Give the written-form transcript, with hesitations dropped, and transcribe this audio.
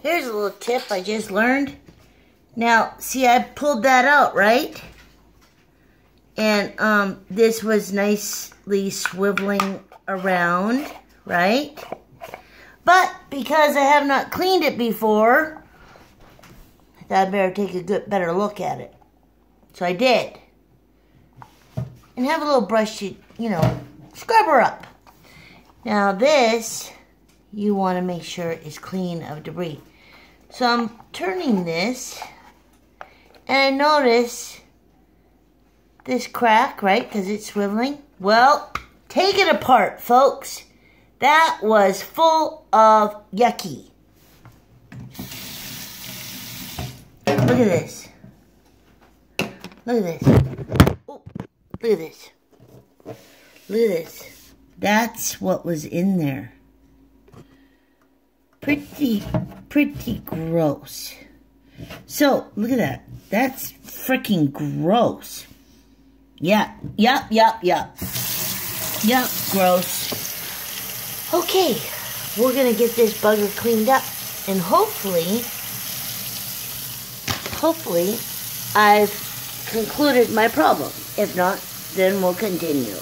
Here's a little tip I just learned. Now, see, I pulled that out, right? And this was nicely swiveling around, right? But because I have not cleaned it before, I thought I'd better take a better look at it. So I did. And have a little brush to, scrub her up. Now this, you want to make sure is clean of debris. So I'm turning this, and I notice this crack, right, because it's swiveling. Well, take it apart, folks. That was full of yucky. Look at this. Look at this. Oh, look at this. Look at this. That's what was in there. Pretty gross. So, look at that. That's freaking gross. Yeah, yup, gross. Okay, we're gonna get this bugger cleaned up, and hopefully, I've concluded my problem. If not, then we'll continue.